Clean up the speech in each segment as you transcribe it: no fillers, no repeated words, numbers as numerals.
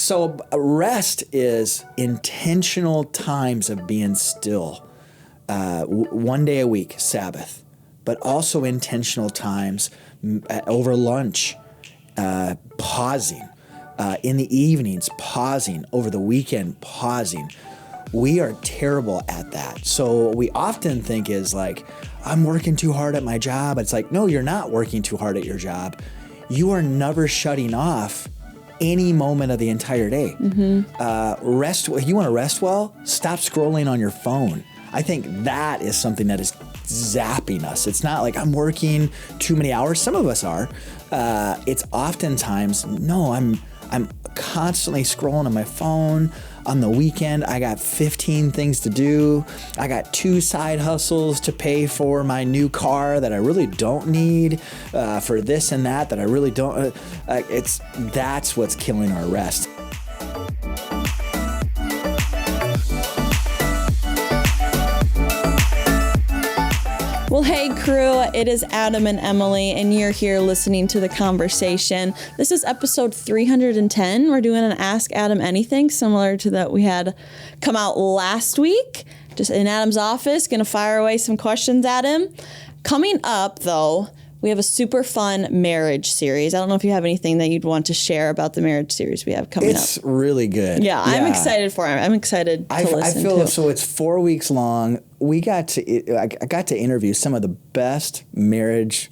So rest is intentional times of being still. One day a week, Sabbath, but also intentional times over lunch, pausing, in the evenings, pausing, over the weekend, pausing. We are terrible at that. So what we often think is like, I'm working too hard at my job. It's like, no, you're not working too hard at your job. You are never shutting off any moment of the entire day. Rest. If you want to rest well, stop scrolling on your phone. I think that is something that is zapping us. It's not like I'm working too many hours. Some of us are. It's oftentimes, no, I'm constantly scrolling on my phone. On the weekend, I got 15 things to do. I got 2 side hustles to pay for my new car that I really don't need, for this and that I really don't. That's what's killing our rest. Well, hey crew, it is Adam and Emily, and you're here listening to the conversation. This is episode 310. We're doing an Ask Adam Anything, similar to that we had come out last week. Just in Adam's office, gonna fire away some questions at him. Coming up, though, we have a super fun marriage series. I don't know if you have anything that you'd want to share about the marriage series we have coming up. It's really good. Yeah, I'm excited for it. I'm excited to listen to. I feel so. It's 4 weeks long. I got to interview some of the best marriage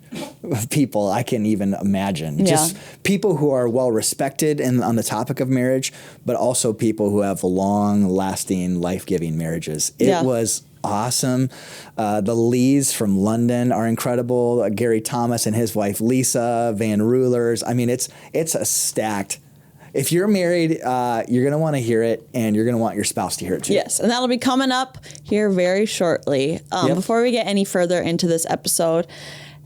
people I can even imagine. Yeah. Just people who are well respected on the topic of marriage, but also people who have long-lasting, life-giving marriages. It was awesome. The Lees from London are incredible. Gary Thomas and his wife Lisa, Van Rulers. I mean, it's a stacked. If you're married, you're going to want to hear it, and you're going to want your spouse to hear it too. Yes, and that'll be coming up here very shortly. Before we get any further into this episode,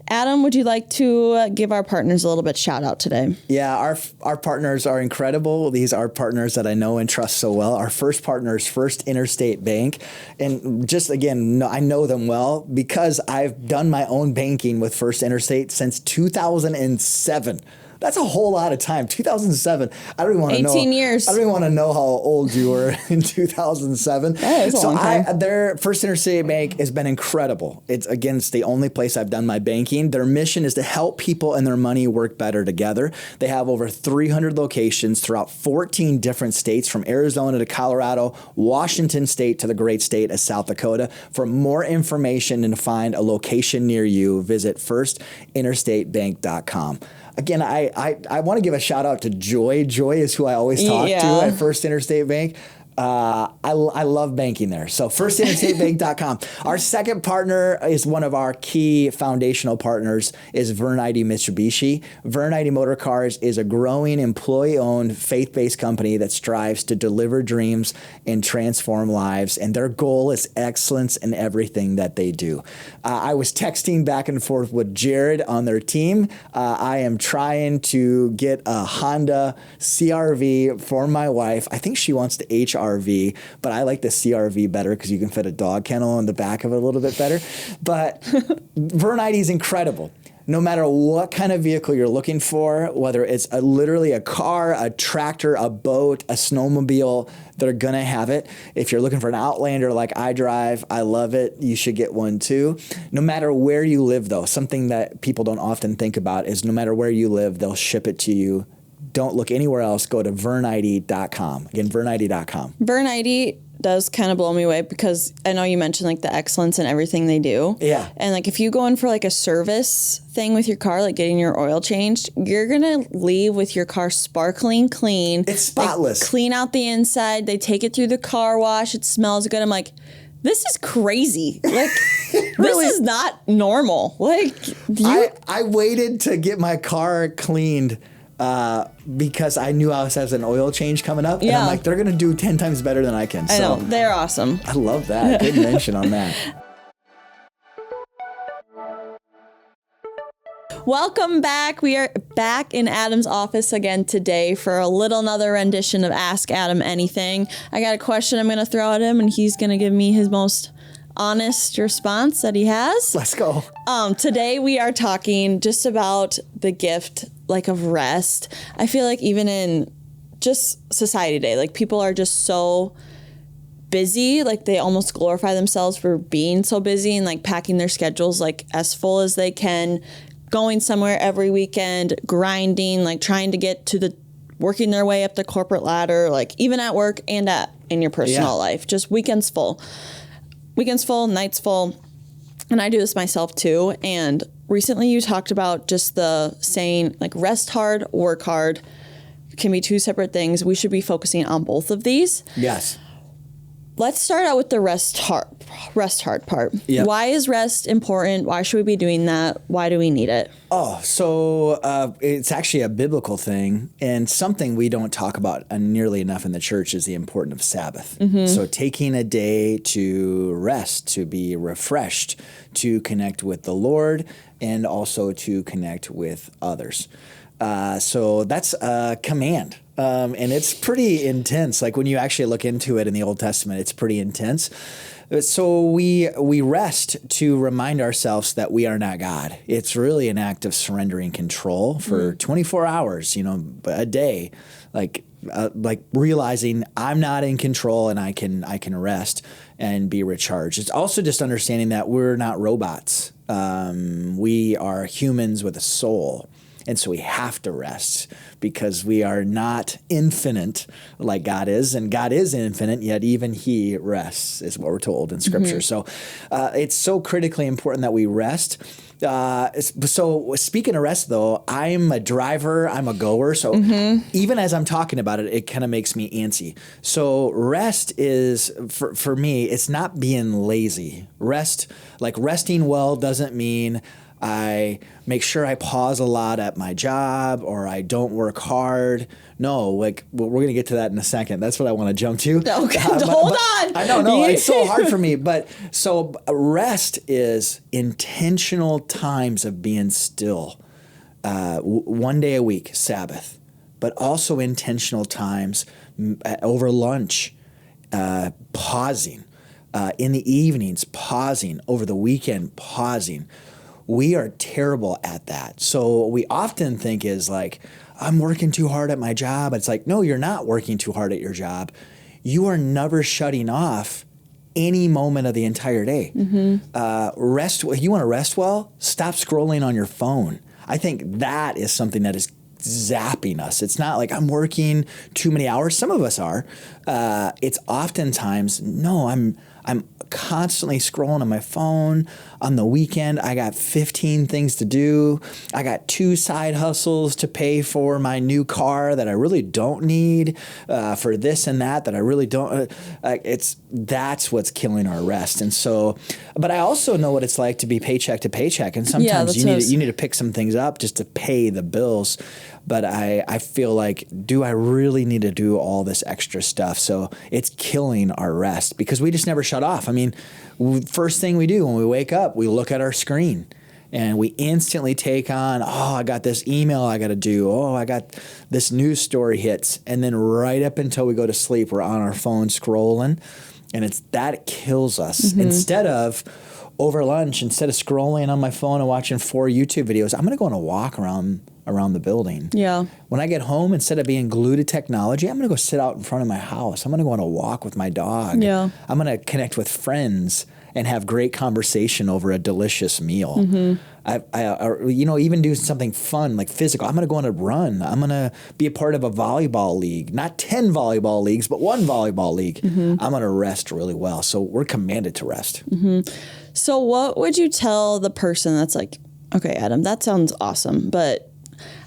Adam, would you like to give our partners a little bit shout out today? Yeah, our partners are incredible. These are partners that I know and trust so well. Our first partner is First Interstate Bank. And just again, I know them well because I've done my own banking with First Interstate since 2007. That's a whole lot of time. 2007. I don't even want to know. 18 years. I don't even want to know how old you were in 2007. That is a long time. Their First Interstate Bank has been incredible. It's the only place I've done my banking. Their mission is to help people and their money work better together. They have over 300 locations throughout 14 different states, from Arizona to Colorado, Washington State to the great state of South Dakota. For more information and to find a location near you, visit firstinterstatebank.com. Again, I want to give a shout out to Joy. Joy is who I always talk to at First Interstate Bank. I love banking there. So firstinterstatebank.com. Our second partner is one of our key foundational partners is Vern Eide Mitsubishi. Vern Eide Motor Cars is a growing employee-owned, faith-based company that strives to deliver dreams and transform lives. And their goal is excellence in everything that they do. I was texting back and forth with Jared on their team. I am trying to get a Honda CRV for my wife. I think she wants the HR. But I like the CRV better because you can fit a dog kennel in the back of it a little bit better. But Vern Eide is incredible. No matter what kind of vehicle you're looking for, whether it's literally a car, a tractor, a boat, a snowmobile, they're going to have it. If you're looking for an Outlander like I drive, I love it. You should get one too. No matter where you live, though, something that people don't often think about is no matter where you live, they'll ship it to you. Don't look anywhere else. Go to verneide.com. Again, verneide.com. Vern Eide does kind of blow me away because I know you mentioned like the excellence in everything they do. Yeah. And like if you go in for like a service thing with your car, like getting your oil changed, you're going to leave with your car sparkling clean. It's spotless. They clean out the inside. They take it through the car wash. It smells good. I'm like, this is crazy. Like, really? This is not normal. Like, I waited to get my car cleaned because I knew I was having an oil change coming up. And I'm like, they're going to do 10 times better than I can. I know. They're awesome. I love that. Good mention on that. Welcome back. We are back in Adam's office again today for another rendition of Ask Adam Anything. I got a question I'm going to throw at him, and he's going to give me his most honest response that he has. Let's go. Today we are talking just about the gift, like, of rest. I feel like even in just society today. Like people are just so busy, like they almost glorify themselves for being so busy and like packing their schedules like as full as they can, going somewhere every weekend, grinding, like trying to get to the working their way up the corporate ladder, like even at work and in your personal life. Just weekends full, nights full. And I do this myself too. And recently you talked about just the saying like rest hard, work hard can be two separate things. We should be focusing on both of these. Yes. Let's start out with the rest hard part. Yep. Why is rest important? Why should we be doing that? Why do we need it? Oh, so it's actually a biblical thing, and something we don't talk about nearly enough in the church is the importance of Sabbath. So taking a day to rest, to be refreshed, to connect with the Lord, and also to connect with others. So that's a command. And it's pretty intense. Like when you actually look into it in the Old Testament, it's pretty intense. So we rest to remind ourselves that we are not God. It's really an act of surrendering control for 24 hours, a day, like realizing I'm not in control and I can rest and be recharged. It's also just understanding that we're not robots. We are humans with a soul. And so we have to rest because we are not infinite like God is. And God is infinite, yet even he rests is what we're told in Scripture. So it's so critically important that we rest. So speaking of rest, though, I'm a driver, I'm a goer. So even as I'm talking about it, it kind of makes me antsy. So rest is, for me, it's not being lazy. Resting well doesn't mean I make sure I pause a lot at my job or I don't work hard. No, we're going to get to that in a second. That's what I want to jump to. Okay, hold on. I know, no, it's so hard for me. But so rest is intentional times of being still. One day a week, Sabbath, but also intentional times over lunch, pausing, in the evenings, pausing, over the weekend, pausing. We are terrible at that. So what we often think is like, I'm working too hard at my job. It's like, no, you're not working too hard at your job. You are never shutting off any moment of the entire day. Rest. If you want to rest well, stop scrolling on your phone. I think that is something that is zapping us. It's not like I'm working too many hours. Some of us are. It's oftentimes, no, I'm constantly scrolling on my phone. On the weekend, I got 15 things to do. I got 2 side hustles to pay for my new car that I really don't need, for this and that I really don't. That's what's killing our rest. And so, but I also know what it's like to be paycheck to paycheck. And sometimes you need to pick some things up just to pay the bills. But I feel like, do I really need to do all this extra stuff? So it's killing our rest because we just never shut off. I mean, first thing we do when we wake up, we look at our screen and we instantly take on, I got this email I got to do. I got this news story hits. And then right up until we go to sleep, we're on our phone scrolling. And that kills us. Instead of over lunch, instead of scrolling on my phone and watching 4 YouTube videos, I'm going to go on a walk around the building. Yeah. When I get home, instead of being glued to technology, I'm going to go sit out in front of my house. I'm going to go on a walk with my dog. Yeah. I'm going to connect with friends and have great conversation over a delicious meal. Even do something fun like physical. I'm going to go on a run. I'm going to be a part of a volleyball league, not 10 volleyball leagues, but 1 volleyball league. I'm going to rest really well. So we're commanded to rest. So what would you tell the person that's like, okay, Adam, that sounds awesome, but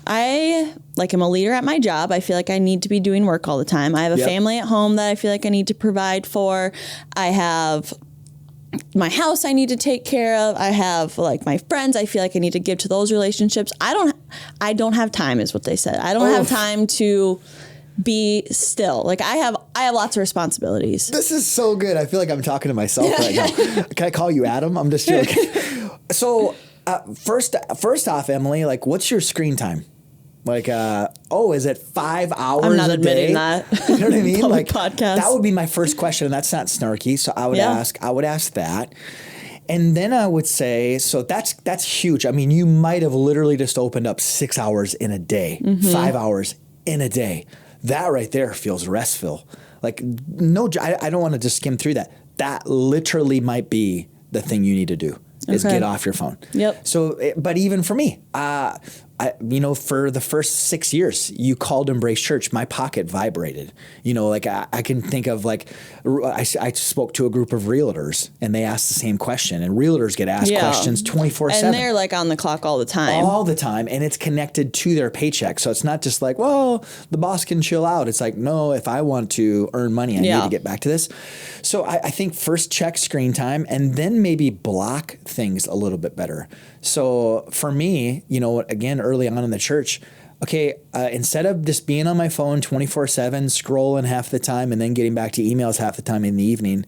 I am a leader at my job. I feel like I need to be doing work all the time. I have a family at home that I feel like I need to provide for. I have my house I need to take care of. I have my friends I feel like I need to give to those relationships. I don't have time is what they said. I don't have time to be still. I have lots of responsibilities. This is so good. I feel like I'm talking to myself right now. Can I call you Adam? I'm just joking. So first off, Emily, what's your screen time? Is it 5 hours a day? I'm not admitting that. You know what I mean? Public podcast. That would be my first question, and that's not snarky. So I would ask that. And then I would say, so that's huge. I mean, you might have literally just opened up 6 hours in a day, 5 hours in a day. That right there feels restful. Like, no, I don't want to just skim through that. That literally might be the thing you need to do is get off your phone. Yep. So, but even for me, for the first 6 years, you called Embrace Church, my pocket vibrated. Like I can think of like, I spoke to a group of realtors and they asked the same question, and realtors get asked questions 24/7. And they're like on the clock all the time. All the time. And it's connected to their paycheck. So it's not just like, well, the boss can chill out. It's like, no, if I want to earn money, I need to get back to this. So I think first check screen time and then maybe block things a little bit better. So for me, again, early on in the church, instead of just being on my phone 24/7, scrolling half the time and then getting back to emails half the time in the evening,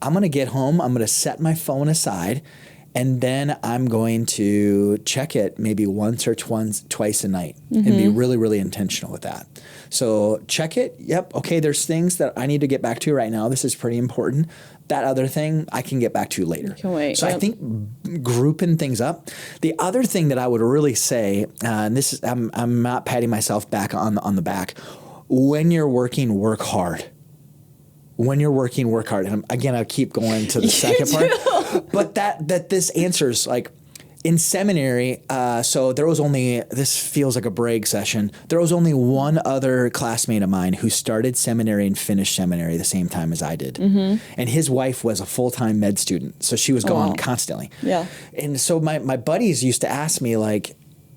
I'm going to get home, I'm going to set my phone aside, and then I'm going to check it maybe once or twice a night and be really, really intentional with that. So check it. Yep. Okay, there's things that I need to get back to right now. This is pretty important. That other thing I can get back to later. Can wait. So I think grouping things up. The other thing that I would really say, and this is, I'm not patting myself back on the back. When you're working, work hard. When you're working, work hard. And again, I keep going to the second part. But that this answers, like, in seminary, so there was only, this feels like a brag session, there was only one other classmate of mine who started seminary and finished seminary the same time as I did. And his wife was a full-time med student, so she was gone constantly. Yeah. And so my buddies used to ask me, like,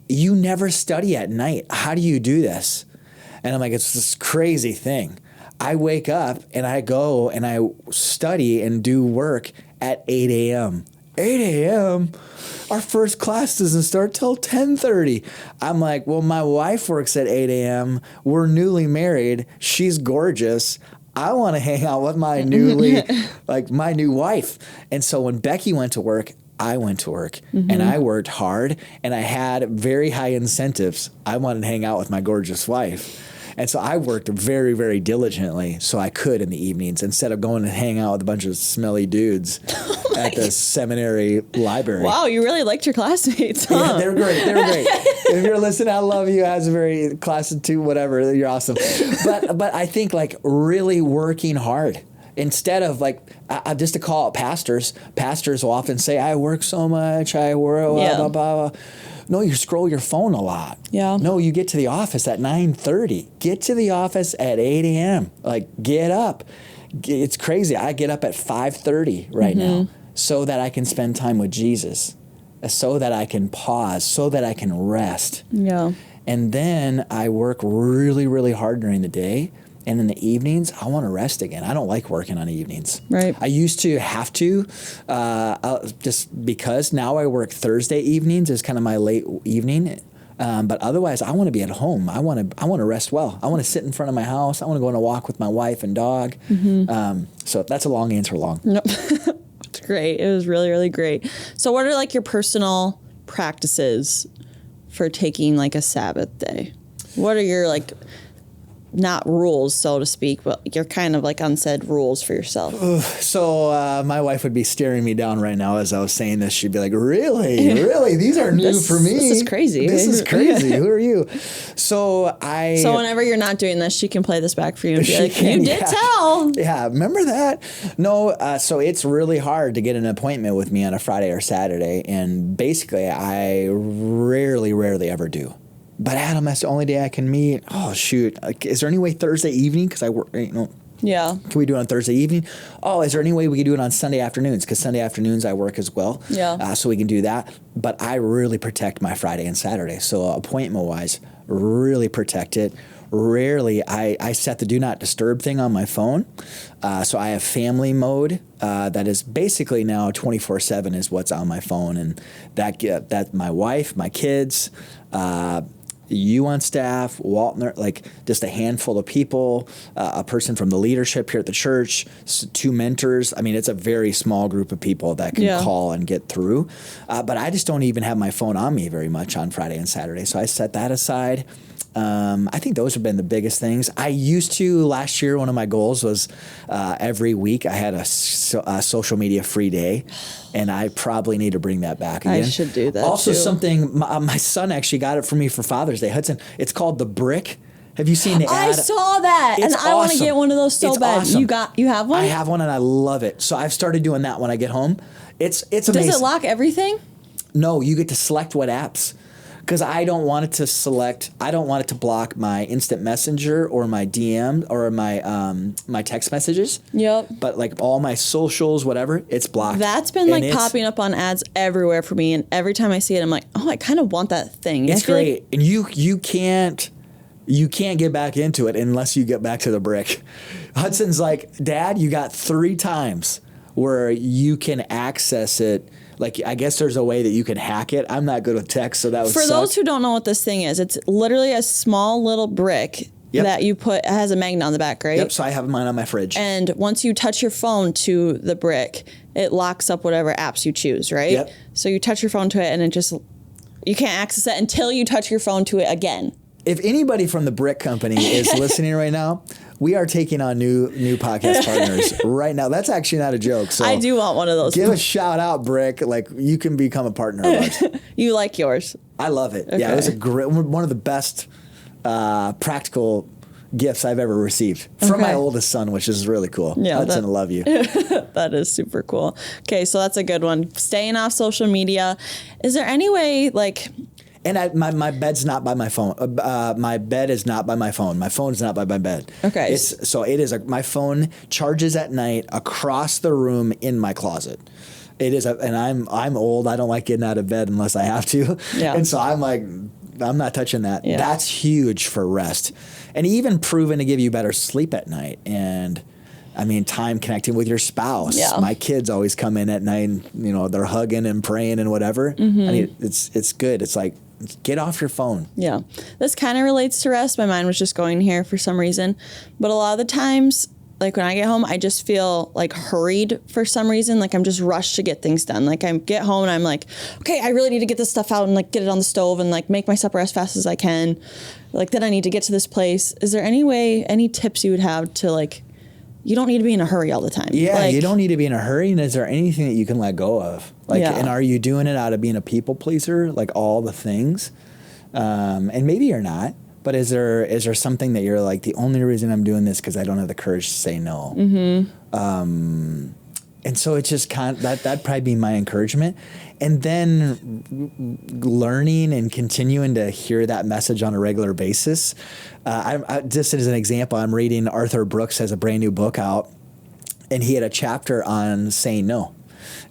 you never study at night. How do you do this? And I'm like, it's this crazy thing. I wake up and I go and I study and do work at 8 a.m. 8 a.m.? Our first class doesn't start till 10:30. I'm like, well, my wife works at 8 a.m. We're newly married. She's gorgeous. I want to hang out with my my new wife. And so when Becky went to work, I went to work and I worked hard and I had very high incentives. I wanted to hang out with my gorgeous wife. And so I worked very, very diligently so I could in the evenings instead of going and hang out with a bunch of smelly dudes at the seminary library. Wow, you really liked your classmates, huh? Yeah, they were great. They were great. If you're listening, I love you. As a very class of two, whatever. You're awesome. But I think like really working hard. Instead of like, just to call it pastors will often say, I work so much, I work, blah, blah, blah. No, you scroll your phone a lot. Yeah. No, you get to the office at 9:30. Get to the office at 8 a.m. Like, get up. It's crazy. I get up at 5:30 right now so that I can spend time with Jesus, so that I can pause, so that I can rest. Yeah. And then I work really, really hard during the day. And in the evenings, I want to rest again. I don't like working on evenings. Right. I used to have to, just because now I work Thursday evenings is kind of my late evening. But otherwise, I want to be at home. I want to rest well. I want to sit in front of my house. I want to go on a walk with my wife and dog. So that's a long answer. Nope. It's great. It was really, really great. So what are like your personal practices for taking like a Sabbath day? What are your like, not rules, so to speak, but you're kind of like unsaid rules for yourself? So my wife would be staring me down right now as I was saying this. She'd be like, really? These are new for me. This is crazy. Who are you? So whenever you're not doing this, she can play this back for you and be like, you did tell. Yeah, remember that? No, so it's really hard to get an appointment with me on a Friday or Saturday. And basically, I rarely ever do. But Adam, that's the only day I can meet. Oh, shoot. Is there any way Thursday evening? Because I work, Yeah. Can we do it on Thursday evening? Oh, is there any way we can do it on Sunday afternoons? Because Sunday afternoons I work as well. Yeah. So we can do that. But I really protect my Friday and Saturday. So appointment-wise, really protect it. Rarely, I set the do not disturb thing on my phone. So I have family mode that is basically now 24/7 is what's on my phone. And that my wife, my kids, you on staff, Waltner, like just a handful of people, a person from the leadership here at the church, 2 mentors. I mean, it's a very small group of people that can call and get through. But I just don't even have my phone on me very much on Friday and Saturday. So I set that aside. I think those have been the biggest things. I used to, last year, one of my goals was every week I had a social media free day, and I probably need to bring that back again. I should do that Also too. Something, my son actually got it for me for Father's Day. Hudson, it's called the Brick. Have you seen the ad? I saw that, and I want to get one of those so bad. Awesome. You have one? I have one, and I love it. So I've started doing that when I get home. It's amazing. Does it lock everything? No, you get to select what apps. Because I don't want it to block my instant messenger or my DM or my text messages. Yep. But like all my socials, whatever, it's blocked. That's been like popping up on ads everywhere for me. And every time I see it, I'm like, oh, I kind of want that thing. It's great. And you can't get back into it unless you get back to the brick. Hudson's like, Dad, you got 3 times where you can access it. Like, I guess there's a way that you can hack it. I'm not good with tech, so that would For suck. those who don't know what this thing is, it's literally a small little brick that you put, it has a magnet on the back, right? Yep, so I have mine on my fridge. And once you touch your phone to the brick, it locks up whatever apps you choose, right? Yep. So you touch your phone to it, and you can't access it until you touch your phone to it again. If anybody from the Brick Company is listening right now, we are taking on new podcast partners right now. That's actually not a joke. So I do want one of those. Give a shout out, Brick. Like, you can become a partner of ours. You like yours? I love it. Okay. Yeah, it was one of the best practical gifts I've ever received from my oldest son, which is really cool. Yeah, Hudson, I love you. That is super cool. Okay, so that's a good one. Staying off social media. Is there any way, like... And my bed's not by my phone. My bed is not by my phone. My phone's not by my bed. Okay. My phone charges at night across the room in my closet. It is, and I'm old. I don't like getting out of bed unless I have to. Yeah. And so I'm like, I'm not touching that. Yeah. That's huge for rest, and even proven to give you better sleep at night. And I mean, time connecting with your spouse. Yeah. My kids always come in at night and, they're hugging and praying and whatever. Mm-hmm. I mean, it's good. It's like, get off your phone. Yeah. This kind of relates to rest. My mind was just going here for some reason. But a lot of the times, like when I get home, I just feel like hurried for some reason. Like I'm just rushed to get things done. Like I get home and I'm like, okay, I really need to get this stuff out and like get it on the stove and like make my supper as fast as I can. Like then I need to get to this place. Is there any tips you would have to like, you don't need to be in a hurry all the time. Yeah, you don't need to be in a hurry. And is there anything that you can let go of? Like, and are you doing it out of being a people pleaser? Like all the things, and maybe you're not. But is there something that you're like, the only reason I'm doing this because I don't have the courage to say no? Mm-hmm. And so it's just that'd probably be my encouragement. And then learning and continuing to hear that message on a regular basis. I just as an example, I'm reading Arthur Brooks has a brand new book out, and he had a chapter on saying no.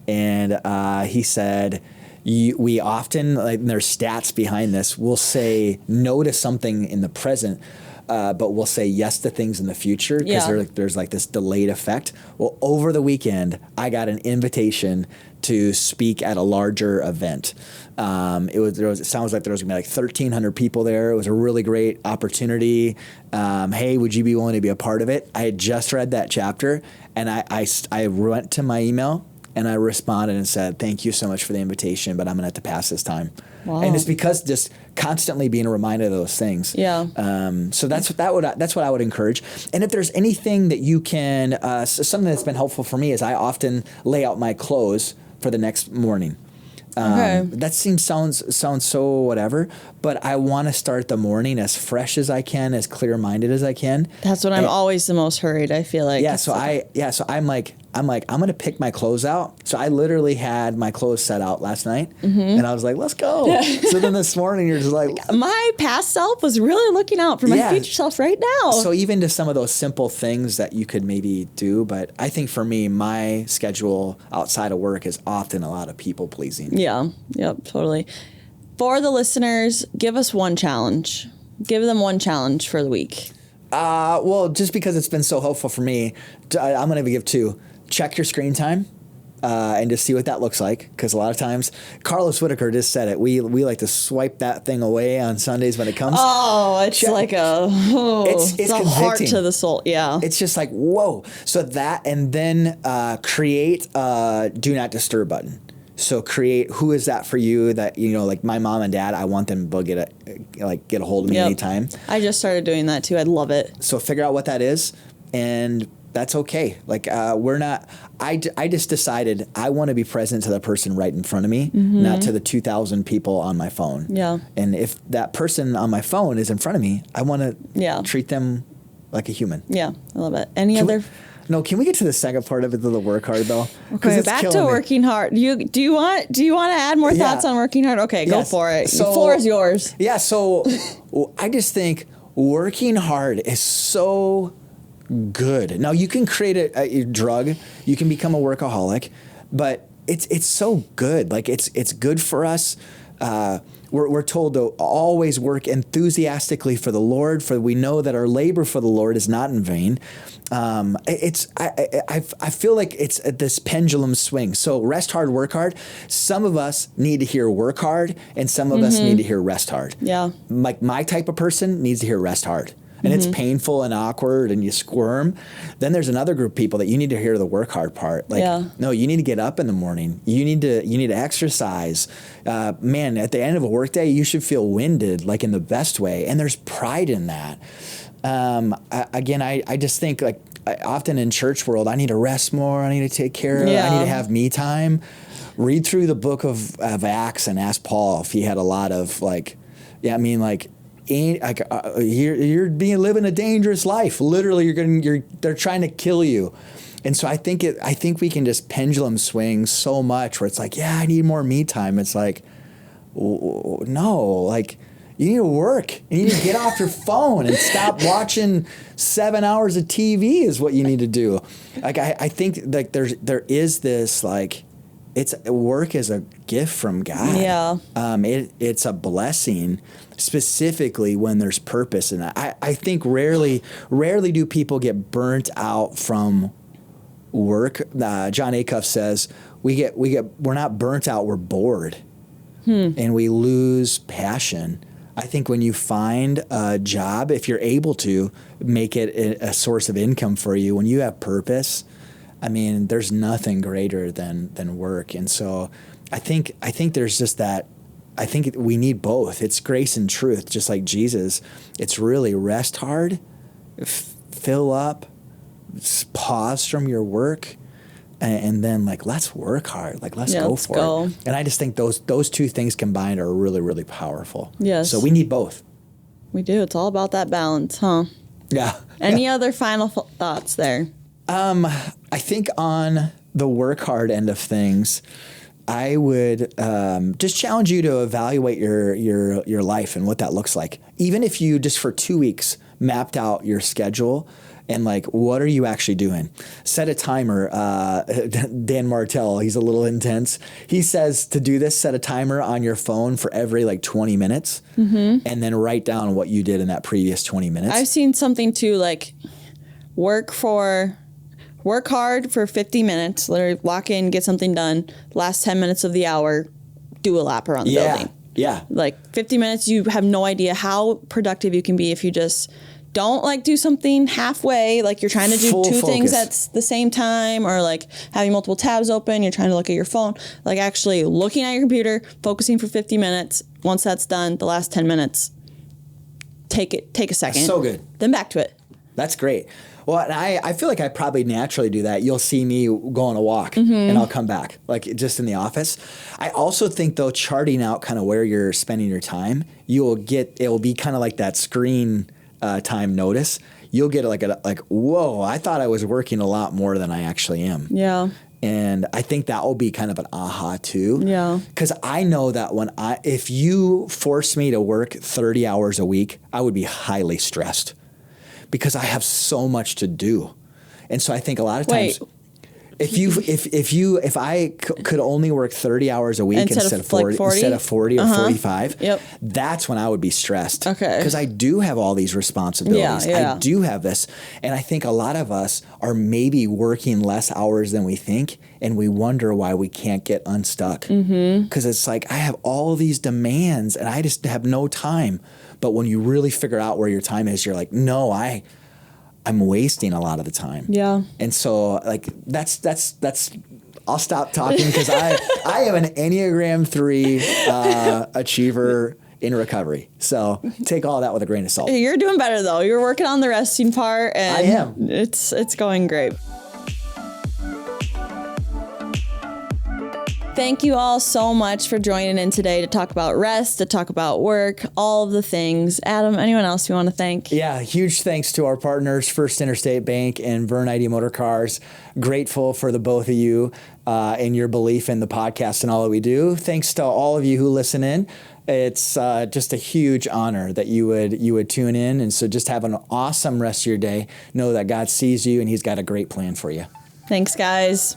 And he said, we often, like, and there's stats behind this, we'll say no to something in the present, but we'll say yes to things in the future because there's like this delayed effect. Well, over the weekend, I got an invitation to speak at a larger event. It sounds like there was gonna be like 1,300 people there. It was a really great opportunity. Hey, would you be willing to be a part of it? I had just read that chapter, and I went to my email and I responded and said, thank you so much for the invitation, but I'm gonna have to pass this time. Wow. And it's because just constantly being reminded of those things. Yeah. So that's what I would encourage. And if there's anything that you can, something that's been helpful for me is I often lay out my clothes for the next morning. That sounds so whatever, but I want to start the morning as fresh as I can, as clear-minded as I can. That's when I'm always the most hurried, I feel like. So I'm like, I'm going to pick my clothes out. So I literally had my clothes set out last night, and I was like, let's go. So then this morning you're just like... My past self was really looking out for my future self right now. So even to some of those simple things that you could maybe do, but I think for me, my schedule outside of work is often a lot of people pleasing. Yeah, yep, totally. For the listeners, give us one challenge. Give them one challenge for the week. Well, just because it's been so helpful for me, I'm going to give 2. Check your screen time and just see what that looks like. Because a lot of times, Carlos Whitaker just said it. We like to swipe that thing away on Sundays when it comes. Oh, it's like it's a heart to the soul. Yeah. It's just like, whoa. So that, and then create a do not disturb button. So create, who is that for you that, like my mom and dad, I want them to get a hold of me anytime. I just started doing that too. I love it. So figure out what that is and That's okay. Like, we're not, I just decided I want to be present to the person right in front of me, not to the 2,000 people on my phone. Yeah. And if that person on my phone is in front of me, I want to treat them like a human. Yeah, I love it. Any other? Can we get to the second part of it, the work hard though? Okay, back to working hard. Do you want to add more thoughts on working hard? Okay, go for it. The floor is yours. Yeah, so I just think working hard is so good. Now you can create a drug, you can become a workaholic, but it's so good. Like it's good for us. We're told to always work enthusiastically for the Lord, for we know that our labor for the Lord is not in vain. I feel like it's this pendulum swing. So rest hard, work hard. Some of us need to hear work hard, and some of us need to hear rest hard. Yeah. Like my type of person needs to hear rest hard. And it's painful and awkward and you squirm. Then there's another group of people that you need to hear the work hard part. Like, no, you need to get up in the morning. You need to exercise. Man, at the end of a workday, you should feel winded, like in the best way. And there's pride in that. I just think like often in church world, I need to rest more. I need to take care of it. I need to have me time. Read through the book of Acts and ask Paul if he had a lot of you're living a dangerous life. Literally, they're trying to kill you. And so I think we can just pendulum swing so much where it's like, I need more me time. It's like, no, like you need to work. You need to get off your phone and stop watching 7 hours of TV is what you need to do. Like I think like there is this like, work is a gift from God. Yeah. It's a blessing, specifically when there's purpose. And I think rarely do people get burnt out from work. John Acuff says we're not burnt out, we're bored, and we lose passion. I think when you find a job, if you're able to make it a source of income for you, when you have purpose, I mean, there's nothing greater than work. And so I think there's just that. I think we need both. It's grace and truth, just like Jesus. It's really rest hard, fill up, pause from your work, and then like let's work hard. Like let's go for it. And I just think those two things combined are really, really powerful. Yes. So we need both. We do. It's all about that balance, huh? Yeah. Any other final thoughts there? I think on the work hard end of things, I would just challenge you to evaluate your life and what that looks like. Even if you just for 2 weeks mapped out your schedule and like, what are you actually doing? Set a timer. Dan Martell, he's a little intense. He says to do this, set a timer on your phone for every like 20 minutes and then write down what you did in that previous 20 minutes. I've seen something too, like work hard for 50 minutes, literally lock in, get something done. Last 10 minutes of the hour, do a lap around the building. Yeah. Like 50 minutes, you have no idea how productive you can be if you just don't like do something halfway, like you're trying to do two things at the same time, or like having multiple tabs open, you're trying to look at your phone, like actually looking at your computer, focusing for 50 minutes. Once that's done, the last 10 minutes, take a second. So good. Then back to it. That's great. Well, and I feel like I probably naturally do that. You'll see me go on a walk and I'll come back, like just in the office. I also think, though, charting out kind of where you're spending your time, it'll be kind of like that screen time notice. You'll get like, whoa, I thought I was working a lot more than I actually am. Yeah. And I think that will be kind of an aha too. Yeah. Because I know that if you force me to work 30 hours a week, I would be highly stressed. Because I have so much to do. And so I think a lot of times if I could only work 30 hours a week instead of 40 or 45, that's when I would be stressed. Okay. Because I do have all these responsibilities. Yeah. I do have this. And I think a lot of us are maybe working less hours than we think, and we wonder why we can't get unstuck. Because it's like, I have all these demands and I just have no time. But when you really figure out where your time is, you're like, no, I'm wasting a lot of the time. Yeah. And so like that's I'll stop talking because I am an Enneagram 3 achiever, in recovery. So take all that with a grain of salt. You're doing better though. You're working on the resting part, and I am. It's going great. Thank you all so much for joining in today to talk about rest, to talk about work, all of the things. Adam, anyone else you want to thank? Yeah, huge thanks to our partners, First Interstate Bank and Vern Eide Motor Cars. Grateful for the both of you and your belief in the podcast and all that we do. Thanks to all of you who listen in. It's just a huge honor that you would tune in. And so just have an awesome rest of your day. Know that God sees you and he's got a great plan for you. Thanks, guys.